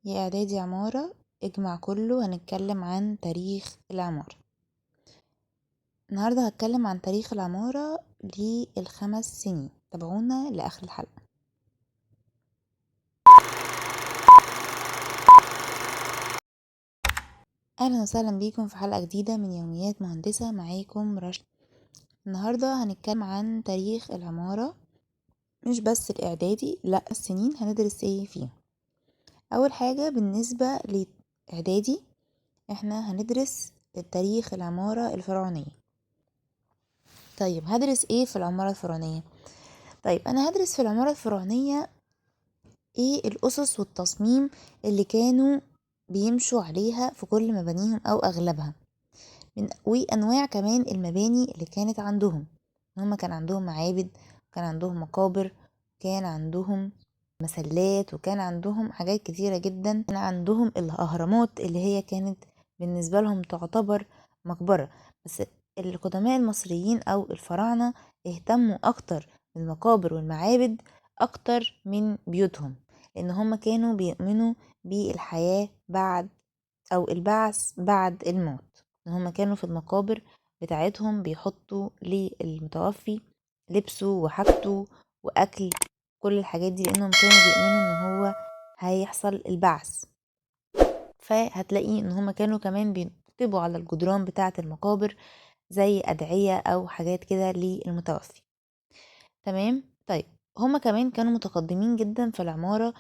يا إعدادي عمارة اجمع كله، هنتكلم عن تاريخ العمارة. النهاردة هتكلم عن تاريخ العمارة للخمس سنين، تابعونا لآخر الحلقة. أهلا وسهلا بيكم في حلقة جديدة من يوميات مهندسة، معاكم رشا. النهاردة هنتكلم عن تاريخ العمارة، مش بس الإعدادي، لأ السنين هندرس ايه فيهم. أول حاجة بالنسبة لإعدادي احنا هندرس تاريخ العمارة الفرعونية. طيب هدرس ايه في العمارة الفرعونية؟ طيب انا هدرس في العمارة الفرعونية ايه الاسس والتصميم اللي كانوا بيمشوا عليها في كل مبانيهم او اغلبها، وانواع كمان المباني اللي كانت عندهم. هما كان عندهم معابد، كان عندهم مقابر، كان عندهم مسلات، وكان عندهم حاجات كتيرة جدا. كان عندهم الاهرامات اللي هي كانت بالنسبة لهم تعتبر مقبرة. بس القدماء المصريين او الفراعنة اهتموا اكتر بالمقابر والمعابد اكتر من بيوتهم، لان هم كانوا بيؤمنوا بالحياة بعد او البعث بعد الموت. ان هم كانوا في المقابر بتاعتهم بيحطوا للمتوفي لبسه وحاجته واكل، كل الحاجات دي، لانهم كانوا بيؤمنوا ان هو هيحصل البعث. فهتلاقي ان هم كانوا كمان بيكتبوا على الجدران بتاعة المقابر زي ادعية او حاجات كده للمتوفي. تمام. طيب هما كمان كانوا متقدمين جدا في العمارة.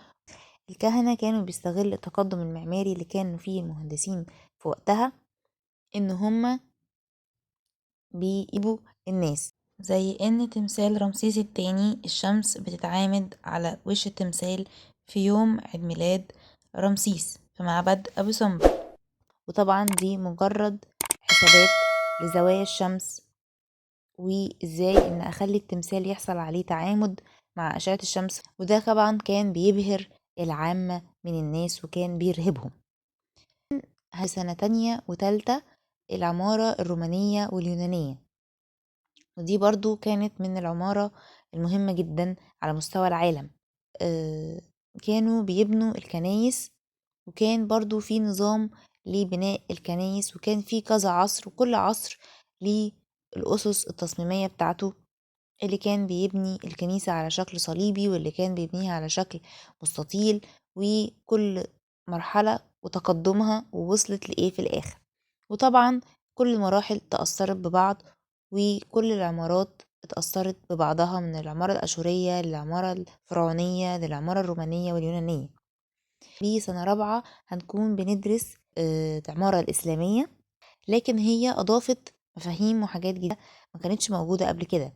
الكهنة كانوا بيستغل التقدم المعماري اللي كانوا فيه المهندسين في وقتها، ان هما بيجيبوا الناس، زي ان تمثال رمسيس التاني الشمس بتتعامد على وش التمثال في يوم عيد ميلاد رمسيس في معبد ابو سمبل. وطبعا دي مجرد حسابات لزوايا الشمس، وازاي ان اخلي التمثال يحصل عليه تعامد مع اشعة الشمس، وده طبعا كان بيبهر العامة من الناس وكان بيرهبهم. سنة تانية وتالتة العمارة الرومانية واليونانية، ودي برضو كانت من العمارة المهمة جدا على مستوى العالم. كانوا بيبنوا الكنايس، وكان برضو في نظام لبناء الكنايس، وكان في كذا عصر، وكل عصر ليه الأسس التصميمية بتاعته. اللي كان بيبني الكنيسة على شكل صليبي، واللي كان بيبنيها على شكل مستطيل، وكل مرحلة وتقدمها ووصلت لإيه في الآخر. وطبعا كل المراحل تأثرت ببعض، وكل العمارات اتأثرت ببعضها، من العمارة الأشورية للعمارة الفرعونية للعمارة الرومانية واليونانية. في سنة رابعة هنكون بندرس العمارة الإسلامية، لكن هي أضافت مفاهيم وحاجات جديدة ما كانتش موجودة قبل كده،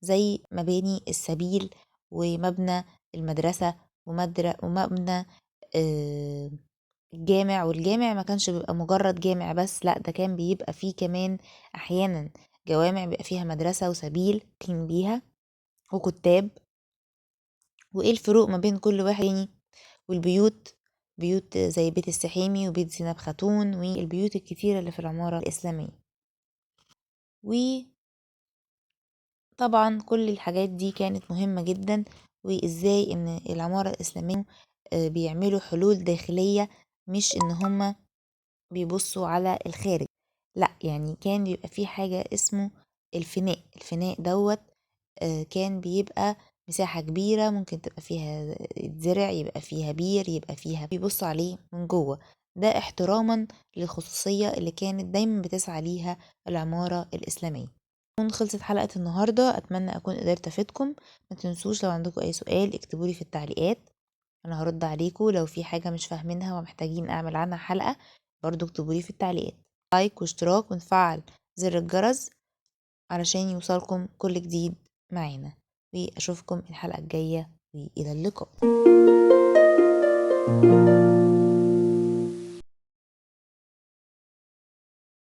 زي مباني السبيل ومبنى المدرسة ومبنى آه، الجامع. والجامع ما كانش بيبقى مجرد جامع بس، لا ده كان بيبقى فيه كمان أحيانا جوامع بيبقى فيها مدرسة وسبيل كان بيها وكتاب، وإيه الفروق ما بين كل واحد يعني. والبيوت، بيوت زي بيت السحيمي وبيت زينب خاتون والبيوت الكتيرة اللي في العمارة الإسلامية. طبعا كل الحاجات دي كانت مهمة جدا، وازاي ان العمارة الإسلامية بيعملوا حلول داخلية، مش ان هما بيبصوا على الخارج. لا يعني كان بيبقى في حاجة اسمه الفناء دوت. كان بيبقى مساحة كبيرة ممكن تبقى فيها زرع، يبقى فيها بير، يبقى فيها بيبصوا عليه من جوه. ده احتراما للخصوصية اللي كانت دايما بتسعى ليها العمارة الإسلامية. خلصت حلقة النهاردة، أتمنى أكون قدرت أفيدكم. ما تنسوش لو عندكم أي سؤال اكتبولي في التعليقات، أنا هرد عليكم. لو في حاجة مش فاهمينها ومحتاجين أعمل عنها حلقة برضو اكتبولي في التعليقات. لايك واشتراك ونفعل زر الجرس علشان يوصلكم كل جديد معانا، وأشوفكم الحلقة الجاية، وإلى اللقاء.